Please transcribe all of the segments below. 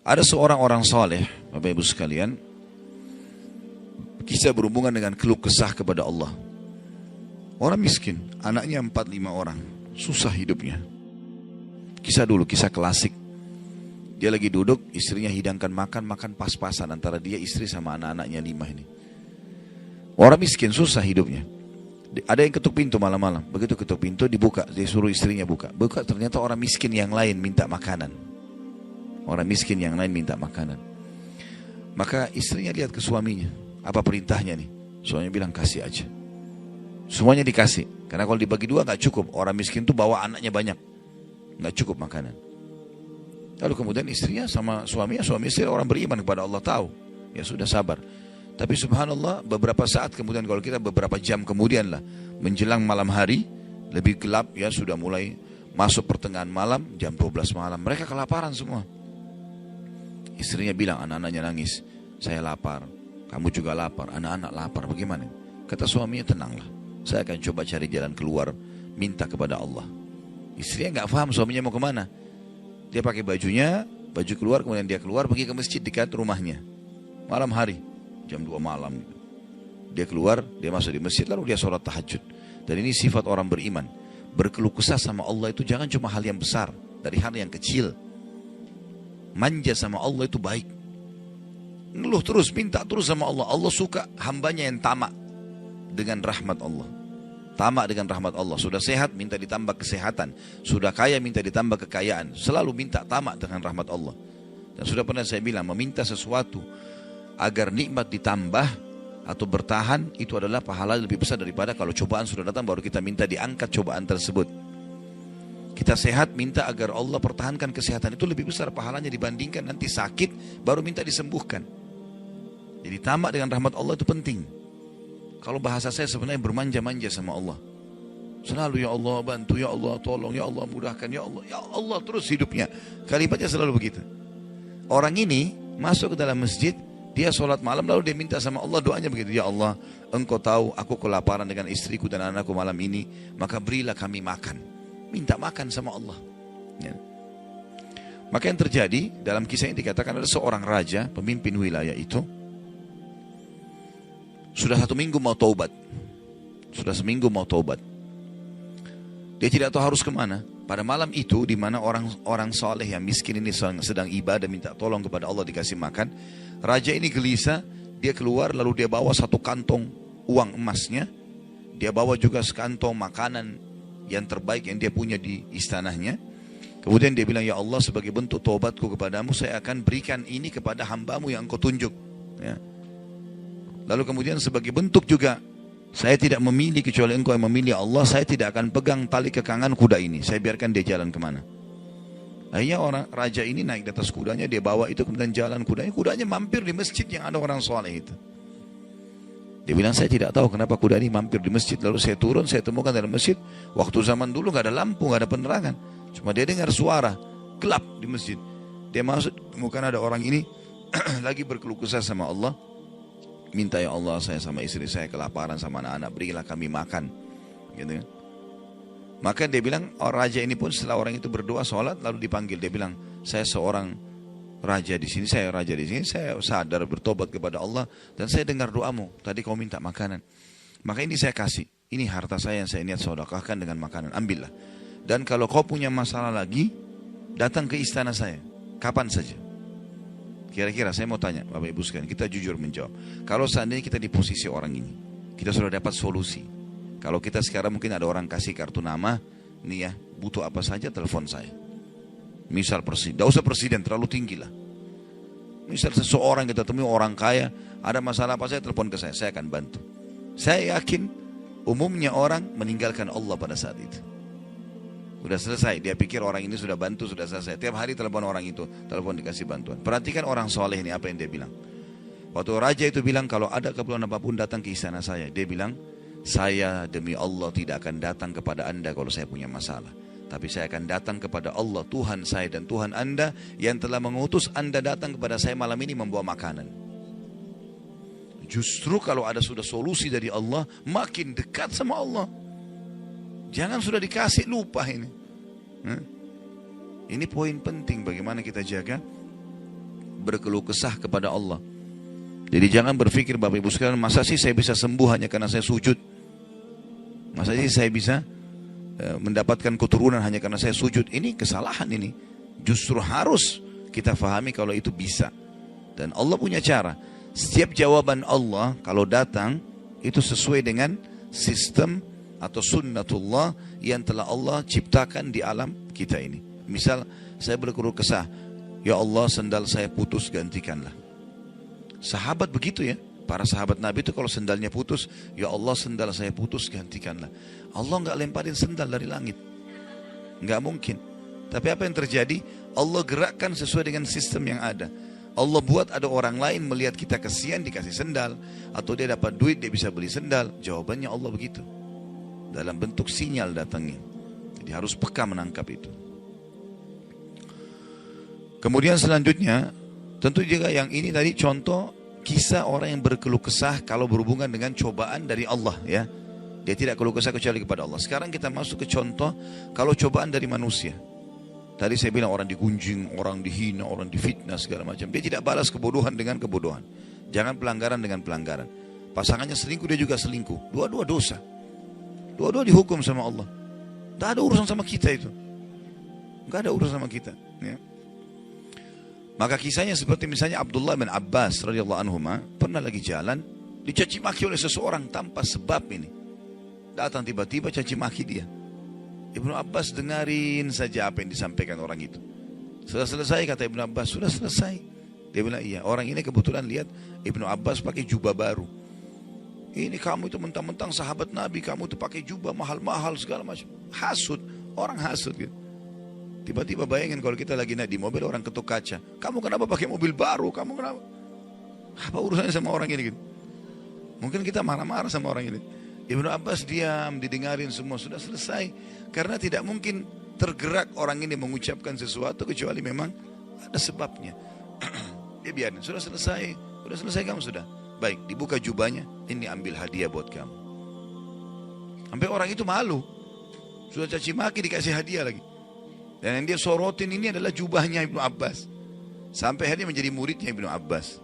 Ada seorang orang soleh, Bapak Ibu sekalian, kisah berhubungan dengan keluh kesah kepada Allah. Orang miskin, anaknya 4-5 orang, susah hidupnya. Kisah dulu, kisah klasik. Dia lagi duduk, istrinya hidangkan makan pas-pasan antara dia, istri sama anak-anaknya 5 ini. Orang miskin, susah hidupnya. Ada yang ketuk pintu malam-malam, begitu ketuk pintu dibuka, dia suruh istrinya buka. Buka, ternyata orang miskin yang lain minta makanan. Orang miskin yang lain minta makanan. Maka istrinya lihat ke suaminya, apa perintahnya nih? Suaminya bilang kasih aja. Semuanya dikasih, karena kalau dibagi 2 gak cukup. Orang miskin tuh bawa anaknya banyak, gak cukup makanan. Lalu kemudian istrinya sama suami istri orang beriman kepada Allah, tahu. Ya sudah, sabar. Tapi subhanallah, beberapa saat kemudian, kalau kita beberapa jam kemudian lah, menjelang malam hari, lebih gelap ya, sudah mulai masuk pertengahan malam, jam 12 malam, mereka kelaparan semua. Istrinya bilang, anak-anaknya nangis, saya lapar, kamu juga lapar, anak-anak lapar, bagaimana? Kata suaminya, tenanglah, saya akan coba cari jalan keluar, minta kepada Allah. Istrinya gak paham suaminya mau kemana. Dia pakai bajunya, baju keluar, kemudian dia keluar pergi ke masjid dekat rumahnya. Malam hari, jam 2 malam. Dia keluar, dia masuk di masjid, lalu dia sholat tahajud. Dan ini sifat orang beriman. Berkeluh kesah sama Allah itu jangan cuma hal yang besar, dari hal yang kecil. Manja sama Allah itu baik. Ngeluh terus, minta terus sama Allah. Allah suka hambanya yang tamak dengan rahmat Allah. Tamak dengan rahmat Allah. Sudah sehat, minta ditambah kesehatan. Sudah kaya, minta ditambah kekayaan. Selalu minta tamak dengan rahmat Allah. Dan sudah pernah saya bilang, meminta sesuatu agar nikmat ditambah atau bertahan, itu adalah pahala lebih besar daripada kalau cobaan sudah datang baru kita minta diangkat cobaan tersebut. Kita sehat, minta agar Allah pertahankan kesehatan, itu lebih besar pahalanya dibandingkan nanti sakit baru minta disembuhkan. Jadi tamak dengan rahmat Allah itu penting. Kalau bahasa saya sebenarnya bermanja-manja sama Allah. Selalu ya Allah bantu, ya Allah tolong, ya Allah mudahkan, ya Allah terus hidupnya. Kalimatnya selalu begitu. Orang ini masuk ke dalam masjid, dia sholat malam lalu dia minta sama Allah, doanya begitu. Ya Allah, engkau tahu aku kelaparan dengan istriku dan anakku malam ini, maka berilah kami makan. Minta makan sama Allah. Ya. Maka yang terjadi dalam kisah ini dikatakan ada seorang raja, pemimpin wilayah itu, sudah 1 minggu mau taubat. Sudah seminggu mau taubat. Dia tidak tahu harus kemana. Pada malam itu, di mana orang soleh yang miskin ini sedang ibadah, minta tolong kepada Allah dikasih makan. Raja ini gelisah, dia keluar lalu dia bawa 1 kantong uang emasnya. Dia bawa juga sekantong makanan yang terbaik yang dia punya di istananya. Kemudian dia bilang, ya Allah, sebagai bentuk taubatku kepadamu, saya akan berikan ini kepada hambamu yang engkau tunjuk. Ya. Lalu kemudian sebagai bentuk juga, saya tidak memilih kecuali engkau yang memilih, Allah, saya tidak akan pegang tali kekangan kuda ini, saya biarkan dia jalan kemana. Akhirnya orang raja ini naik di atas kudanya, dia bawa itu kemudian jalan kudanya mampir di masjid yang ada orang soleh itu. Dia bilang, saya tidak tahu kenapa kuda ini mampir di masjid. Lalu saya turun, saya temukan dalam masjid, waktu zaman dulu gak ada lampu, gak ada penerangan, cuma dia dengar suara gelap di masjid. Dia masuk, temukan ada orang ini lagi berkeluh kesah sama Allah. Minta, ya Allah, saya sama istri saya kelaparan sama anak-anak, berilah kami makan, gitu kan. Maka dia bilang, raja ini pun setelah orang itu berdoa, sholat, lalu dipanggil. Dia bilang, saya seorang raja di sini, saya raja di sini, saya sadar bertobat kepada Allah dan saya dengar doamu. Tadi kau minta makanan, maka ini saya kasih. Ini harta saya yang saya niat sedekahkan dengan makanan. Ambillah. Dan kalau kau punya masalah lagi, datang ke istana saya, kapan saja. Kira-kira saya mau tanya, Bapak Ibu sekalian, kita jujur menjawab. Kalau seandainya kita di posisi orang ini, kita sudah dapat solusi. Kalau kita sekarang mungkin ada orang kasih kartu nama, nih ya, butuh apa saja telepon saya. Misal presiden, tidak usah presiden, terlalu tinggi lah. Misal seseorang kita temui orang kaya, ada masalah apa saya telepon ke saya akan bantu. Saya yakin umumnya orang meninggalkan Allah pada saat itu. Sudah selesai, dia pikir orang ini sudah bantu, sudah selesai. Tiap hari telepon orang itu, telepon dikasih bantuan. Perhatikan orang soleh ini apa yang dia bilang. Waktu raja itu bilang, kalau ada keperluan apapun datang ke istana saya. Dia bilang, saya demi Allah tidak akan datang kepada anda kalau saya punya masalah. Tapi saya akan datang kepada Allah, Tuhan saya dan Tuhan anda, yang telah mengutus anda datang kepada saya malam ini membawa makanan. Justru kalau ada sudah solusi dari Allah, makin dekat sama Allah. Jangan sudah dikasih lupa ini. Ini poin penting bagaimana kita jaga berkeluh kesah kepada Allah. Jadi jangan berpikir Bapak Ibu sekalian, masa sih saya bisa sembuh hanya karena saya sujud? Masa sih saya bisa mendapatkan keturunan hanya karena saya sujud? Ini kesalahan ini. Justru harus kita fahami kalau itu bisa. Dan Allah punya cara. Setiap jawaban Allah kalau datang itu sesuai dengan sistem atau sunnatullah yang telah Allah ciptakan di alam kita ini. Misal saya berkeluh kesah, ya Allah sendal saya putus, gantikanlah. Sahabat begitu ya. Para sahabat Nabi itu kalau sendalnya putus, ya Allah sendal saya putus, gantikanlah. Allah nggak lemparin sendal dari langit. Nggak mungkin. Tapi apa yang terjadi? Allah gerakkan sesuai dengan sistem yang ada. Allah buat ada orang lain melihat kita kesian dikasih sendal. Atau dia dapat duit dia bisa beli sendal. Jawabannya Allah begitu. Dalam bentuk sinyal datangnya. Jadi harus peka menangkap itu. Kemudian selanjutnya, tentu juga yang ini tadi contoh kisah orang yang berkeluh kesah kalau berhubungan dengan cobaan dari Allah ya. Dia tidak keluh kesah kecuali kepada Allah. Sekarang kita masuk ke contoh kalau cobaan dari manusia. Tadi saya bilang orang digunjing, orang dihina, orang difitnah segala macam. Dia tidak balas kebodohan dengan kebodohan. Jangan pelanggaran dengan pelanggaran. Pasangannya selingkuh, dia juga selingkuh. Dua-dua dosa. Dua-dua dihukum sama Allah. Tidak ada urusan sama kita itu. Tidak ada urusan sama kita. Ya. Maka kisahnya seperti misalnya Abdullah bin Abbas radhiyallahu anhuma pernah lagi jalan dicaci maki oleh seseorang tanpa sebab ini. Datang tiba-tiba caci maki dia. Ibnu Abbas dengarin saja apa yang disampaikan orang itu. Sudah selesai kata Ibnu Abbas, sudah selesai. Dia bilang iya, orang ini kebetulan lihat Ibnu Abbas pakai jubah baru. Ini kamu itu mentang-mentang sahabat Nabi, kamu itu pakai jubah mahal-mahal segala macam. Hasud, orang hasud gitu. Tiba-tiba bayangin kalau kita lagi naik di mobil orang ketuk kaca. Kamu kenapa pakai mobil baru? Kamu kenapa? Apa urusannya sama orang ini gitu? Mungkin kita marah-marah sama orang ini. Ibnu Abbas diam, didengarin semua, sudah selesai. Karena tidak mungkin tergerak orang ini mengucapkan sesuatu kecuali memang ada sebabnya. Dia biarin, sudah selesai kamu sudah. Baik, dibuka jubahnya, ini ambil hadiah buat kamu. Sampai orang itu malu. Sudah caci maki dikasih hadiah lagi. Dan yang dia sorotin ini adalah jubahnya Ibnu Abbas. Sampai akhirnya menjadi muridnya Ibnu Abbas.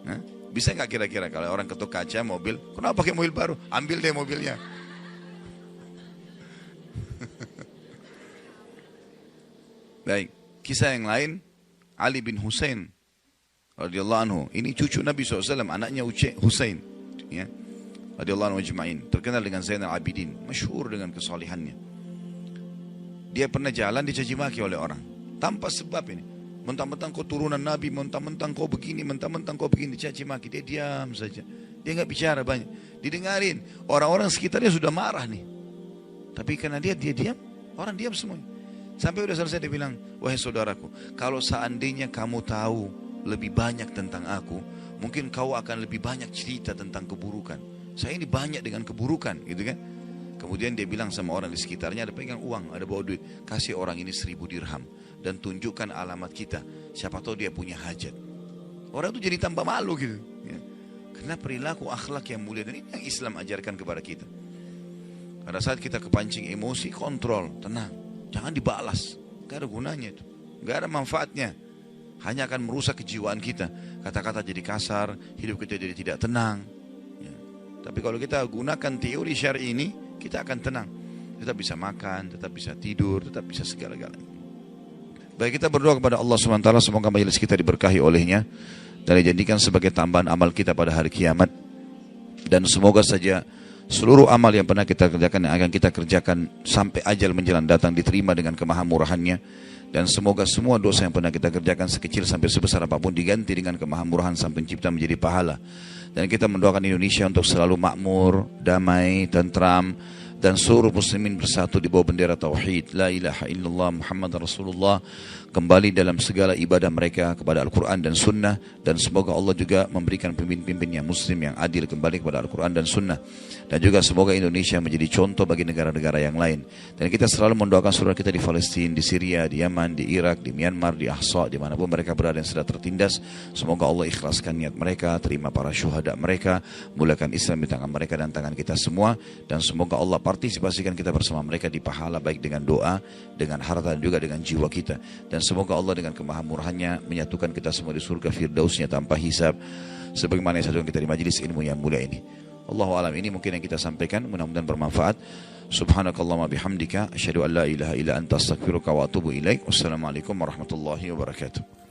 Nah, bisa nggak kira-kira kalau orang ketuk kaca mobil, kenapa pakai mobil baru? Ambil deh mobilnya. Baik, kisah yang lain, Ali bin Husain radhiyallahu anhu. Ini cucu Nabi SAW, anaknya Husain. Ya, radhiyallahu anhu ajma'in. Terkenal dengan Zainal Abidin, masyhur dengan kesalihannya. Dia pernah jalan dicaci maki oleh orang tanpa sebab ini. Mentang-mentang kau turunan Nabi, mentang-mentang kau begini, mentang-mentang kau begini, dicaci maki. Dia diam saja. Dia nggak bicara banyak. Didengarin. Orang-orang sekitarnya sudah marah nih. Tapi karena dia diam, orang diam semuanya. Sampai udah selesai dia bilang, wahai saudaraku, kalau seandainya kamu tahu lebih banyak tentang aku, mungkin kau akan lebih banyak cerita tentang keburukan. Saya ini banyak dengan keburukan, gitu kan? Kemudian dia bilang sama orang di sekitarnya, ada pegang uang, ada bawa duit, kasih orang ini 1000 dirham dan tunjukkan alamat kita. Siapa tahu dia punya hajat. Orang itu jadi tambah malu gitu. Ya. Karena perilaku akhlak yang mulia dan ini yang Islam ajarkan kepada kita. Pada saat kita kepancing emosi, kontrol, tenang, jangan dibalas. Gak ada gunanya itu, gak ada manfaatnya. Hanya akan merusak kejiwaan kita. Kata-kata jadi kasar, hidup kita jadi tidak tenang. Ya. Tapi kalau kita gunakan teori syar'i ini, kita akan tenang, tetap bisa makan, tetap bisa tidur, tetap bisa segala-galanya. Baik, kita berdoa kepada Allah SWT, semoga majelis kita diberkahi olehnya dan dijadikan sebagai tambahan amal kita pada hari kiamat. Dan semoga saja seluruh amal yang pernah kita kerjakan, yang akan kita kerjakan sampai ajal menjelang datang diterima dengan kemahamurahannya. Dan semoga semua dosa yang pernah kita kerjakan sekecil sampai sebesar apapun diganti dengan kemahamurahan Sang Pencipta menjadi pahala. Dan kita mendoakan Indonesia untuk selalu makmur, damai, tentram, dan seluruh muslimin bersatu di bawah bendera tauhid la ilaha illallah Muhammad Rasulullah, kembali dalam segala ibadah mereka kepada Al-Quran dan Sunnah. Dan semoga Allah juga memberikan pemimpin-pemimpin yang muslim yang adil kembali kepada Al-Quran dan Sunnah. Dan juga semoga Indonesia menjadi contoh bagi negara-negara yang lain. Dan kita selalu mendoakan saudara kita di Palestina, di Syria, di Yaman, di Irak, di Myanmar, di Ahsa, dimanapun mereka berada yang sedang tertindas. Semoga Allah ikhlaskan niat mereka, terima para syuhada mereka, mulakan Islam di tangan mereka dan tangan kita semua. Dan semoga Allah partisipasikan kita bersama mereka di pahala, baik dengan doa, dengan harta, dan juga dengan jiwa kita. Dan semoga Allah dengan kemahamurahannya menyatukan kita semua di surga firdausnya tanpa hisab, sebagaimana yang satu kita di majelis ilmu yang mulia ini. Allahu alam, ini mungkin yang kita sampaikan, mudah-mudahan bermanfaat. Subhanakallahumma bihamdika asyhadu an la ilaha illa anta astaghfiruka wa atubu ilaik. Wassalamualaikum warahmatullahi wabarakatuh.